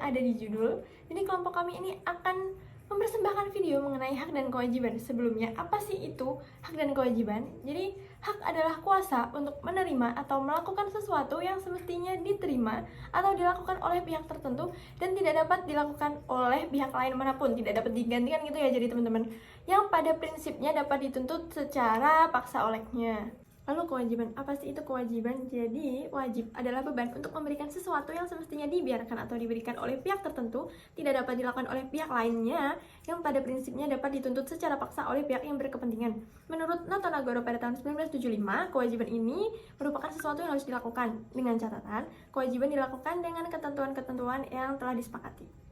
ada di judul. Jadi kelompok kami ini akan mempersembahkan video mengenai hak dan kewajiban. Sebelumnya, apa sih itu hak dan kewajiban? Jadi, hak adalah kuasa untuk menerima atau melakukan sesuatu yang semestinya diterima atau dilakukan oleh pihak tertentu dan tidak dapat dilakukan oleh pihak lain manapun, tidak dapat digantikan gitu ya. Jadi teman-teman, yang pada prinsipnya dapat dituntut secara paksa olehnya. Lalu kewajiban, apa sih itu kewajiban? Jadi, wajib adalah beban untuk memberikan sesuatu yang semestinya dibiarkan atau diberikan oleh pihak tertentu, tidak dapat dilakukan oleh pihak lainnya, yang pada prinsipnya dapat dituntut secara paksa oleh pihak yang berkepentingan. Menurut Noto Nagoro pada tahun 1975, kewajiban ini merupakan sesuatu yang harus dilakukan. Dengan catatan, kewajiban dilakukan dengan ketentuan-ketentuan yang telah disepakati.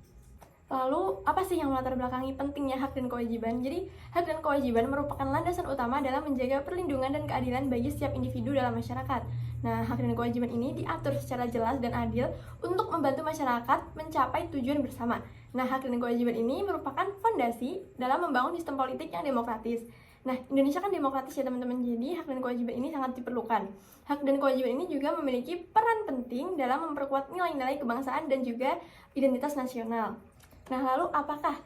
Lalu, apa sih yang melatar belakangi pentingnya hak dan kewajiban? Jadi, hak dan kewajiban merupakan landasan utama dalam menjaga perlindungan dan keadilan bagi setiap individu dalam masyarakat. Nah, hak dan kewajiban ini diatur secara jelas dan adil untuk membantu masyarakat mencapai tujuan bersama. Nah, hak dan kewajiban ini merupakan fondasi dalam membangun sistem politik yang demokratis. Nah, Indonesia kan demokratis ya teman-teman, jadi hak dan kewajiban ini sangat diperlukan. Hak dan kewajiban ini juga memiliki peran penting dalam memperkuat nilai-nilai kebangsaan dan juga identitas nasional. Nah, lalu apakah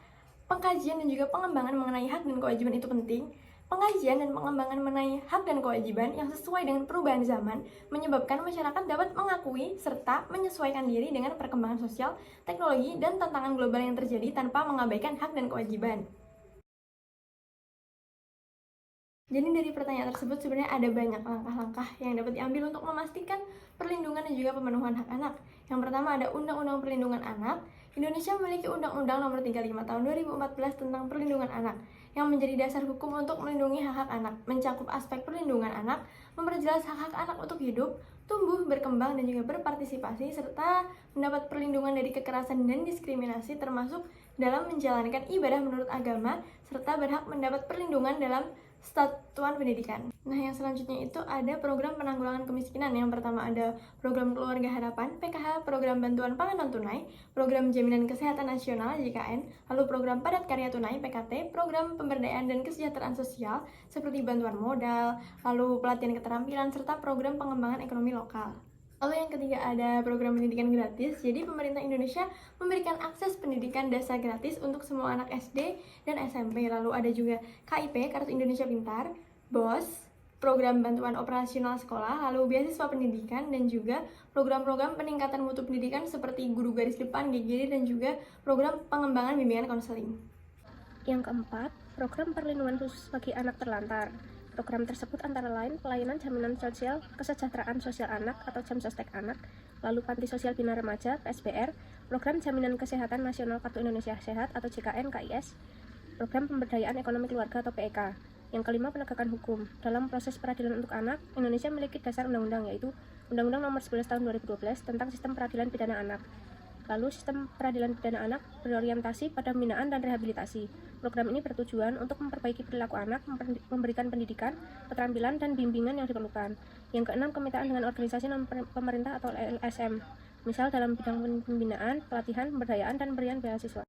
pengkajian dan juga pengembangan mengenai hak dan kewajiban itu penting? Pengkajian dan pengembangan mengenai hak dan kewajiban yang sesuai dengan perubahan zaman menyebabkan masyarakat dapat mengakui serta menyesuaikan diri dengan perkembangan sosial, teknologi, dan tantangan global yang terjadi tanpa mengabaikan hak dan kewajiban. Jadi dari pertanyaan tersebut sebenarnya ada banyak langkah-langkah yang dapat diambil untuk memastikan perlindungan dan juga pemenuhan hak anak. Yang pertama ada Undang-Undang Perlindungan Anak. Indonesia memiliki Undang-Undang Nomor 35 Tahun 2014 tentang Perlindungan Anak yang menjadi dasar hukum untuk melindungi hak-hak anak, mencakup aspek perlindungan anak, memperjelas hak-hak anak untuk hidup, tumbuh, berkembang, dan juga berpartisipasi, serta mendapat perlindungan dari kekerasan dan diskriminasi termasuk dalam menjalankan ibadah menurut agama, serta berhak mendapat perlindungan dalam satuan pendidikan. Nah, yang selanjutnya itu ada program penanggulangan kemiskinan. Yang pertama ada program Keluarga Harapan, PKH, program bantuan pangan non tunai, program Jaminan Kesehatan Nasional JKN, lalu program Padat Karya Tunai PKT, program pemberdayaan dan kesejahteraan sosial seperti bantuan modal, lalu pelatihan keterampilan serta program pengembangan ekonomi lokal. Lalu yang ketiga ada program pendidikan gratis. Jadi pemerintah Indonesia memberikan akses pendidikan dasar gratis untuk semua anak SD dan SMP. Lalu ada juga KIP, Kartu Indonesia Pintar, BOS, program bantuan operasional sekolah, lalu beasiswa pendidikan, dan juga program-program peningkatan mutu pendidikan seperti guru garis depan, GGD, dan juga program pengembangan bimbingan konseling. Yang keempat, program perlindungan khusus bagi anak terlantar. Program tersebut antara lain pelayanan jaminan sosial kesejahteraan sosial anak atau Jamsostek anak, lalu panti sosial bina remaja (PSBR), program jaminan kesehatan nasional Kartu Indonesia Sehat atau JKN KIS, program pemberdayaan ekonomi keluarga atau PEK. Yang kelima, penegakan hukum. Dalam proses peradilan untuk anak, Indonesia memiliki dasar undang-undang yaitu Undang-Undang Nomor 11 Tahun 2012 tentang Sistem Peradilan Pidana Anak. Lalu, sistem peradilan pidana anak berorientasi pada pembinaan dan rehabilitasi. Program ini bertujuan untuk memperbaiki perilaku anak, memberikan pendidikan, keterampilan, dan bimbingan yang diperlukan. Yang keenam, kemitraan dengan organisasi non-pemerintah atau LSM, misal dalam bidang pembinaan, pelatihan, pemberdayaan, dan pemberian beasiswa.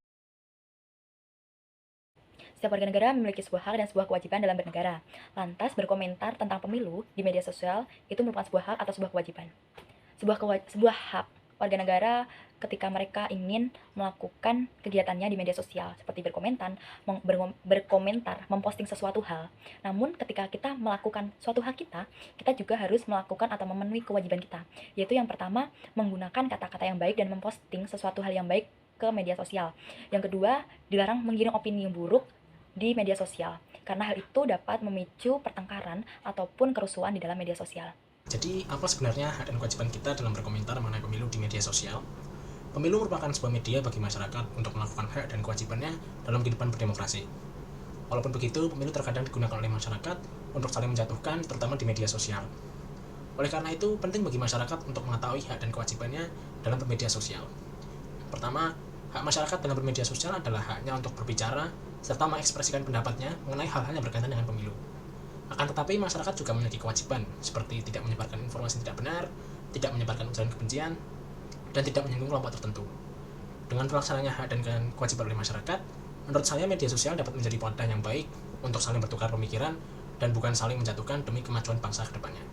Setiap warga negara memiliki sebuah hak dan sebuah kewajiban dalam bernegara. Lantas, berkomentar tentang pemilu di media sosial itu merupakan sebuah hak atau sebuah kewajiban. Sebuah hak warga negara ketika mereka ingin melakukan kegiatannya di media sosial seperti berkomentar, memposting sesuatu hal. Namun ketika kita melakukan suatu hak kita juga harus melakukan atau memenuhi kewajiban kita, yaitu yang pertama menggunakan kata-kata yang baik dan memposting sesuatu hal yang baik ke media sosial. Yang kedua, dilarang menggiring opini yang buruk di media sosial karena hal itu dapat memicu pertengkaran ataupun kerusuhan di dalam media sosial. Jadi, apa sebenarnya hak dan kewajiban kita dalam berkomentar mengenai pemilu di media sosial? Pemilu merupakan sebuah media bagi masyarakat untuk melakukan hak dan kewajibannya dalam kehidupan berdemokrasi. Walaupun begitu, pemilu terkadang digunakan oleh masyarakat untuk saling menjatuhkan, terutama di media sosial. Oleh karena itu, penting bagi masyarakat untuk mengetahui hak dan kewajibannya dalam bermedia sosial. Pertama, hak masyarakat dalam bermedia sosial adalah haknya untuk berbicara serta mengekspresikan pendapatnya mengenai hal-hal yang berkaitan dengan pemilu. Akan tetapi, masyarakat juga memiliki kewajiban, seperti tidak menyebarkan informasi yang tidak benar, tidak menyebarkan ujaran kebencian, dan tidak menyinggung kelompok tertentu. Dengan pelaksananya hak dan kewajiban oleh masyarakat, menurut saya media sosial dapat menjadi wadah yang baik untuk saling bertukar pemikiran dan bukan saling menjatuhkan demi kemajuan bangsa ke depannya.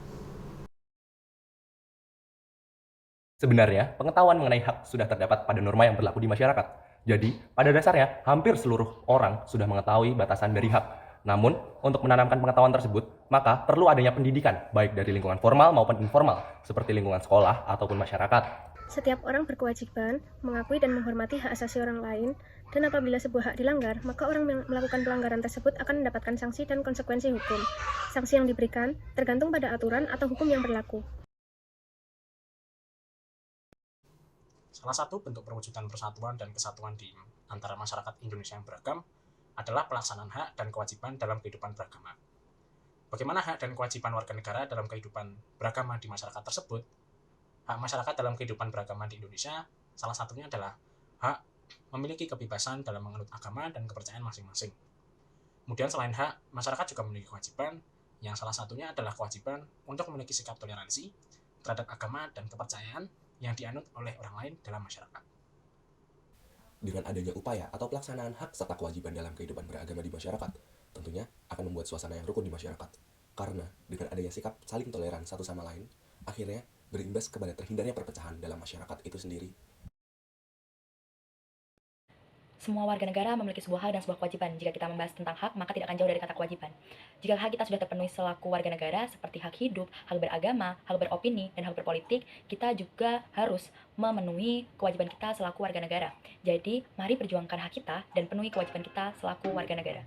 Sebenarnya, pengetahuan mengenai hak sudah terdapat pada norma yang berlaku di masyarakat. Jadi, pada dasarnya, hampir seluruh orang sudah mengetahui batasan dari hak. Namun, untuk menanamkan pengetahuan tersebut, maka perlu adanya pendidikan, baik dari lingkungan formal maupun informal, seperti lingkungan sekolah ataupun masyarakat. Setiap orang berkewajiban mengakui dan menghormati hak asasi orang lain, dan apabila sebuah hak dilanggar, maka orang yang melakukan pelanggaran tersebut akan mendapatkan sanksi dan konsekuensi hukum. Sanksi yang diberikan tergantung pada aturan atau hukum yang berlaku. Salah satu bentuk perwujudan persatuan dan kesatuan di antara masyarakat Indonesia yang beragam adalah pelaksanaan hak dan kewajiban dalam kehidupan beragama. Bagaimana hak dan kewajiban warga negara dalam kehidupan beragama di masyarakat tersebut? Hak masyarakat dalam kehidupan beragama di Indonesia salah satunya adalah hak memiliki kebebasan dalam menganut agama dan kepercayaan masing-masing. Kemudian selain hak, masyarakat juga memiliki kewajiban, yang salah satunya adalah kewajiban untuk memiliki sikap toleransi terhadap agama dan kepercayaan yang dianut oleh orang lain dalam masyarakat. Dengan adanya upaya atau pelaksanaan hak serta kewajiban dalam kehidupan beragama di masyarakat, tentunya akan membuat suasana yang rukun di masyarakat. Karena dengan adanya sikap saling toleran satu sama lain, akhirnya berimbas kepada terhindarnya perpecahan dalam masyarakat itu sendiri. Semua warga negara memiliki sebuah hak dan sebuah kewajiban. Jika kita membahas tentang hak, maka tidak akan jauh dari kata kewajiban. Jika hak kita sudah terpenuhi selaku warga negara, seperti hak hidup, hak beragama, hak beropini, dan hak berpolitik, kita juga harus memenuhi kewajiban kita selaku warga negara. Jadi, mari perjuangkan hak kita dan penuhi kewajiban kita selaku warga negara.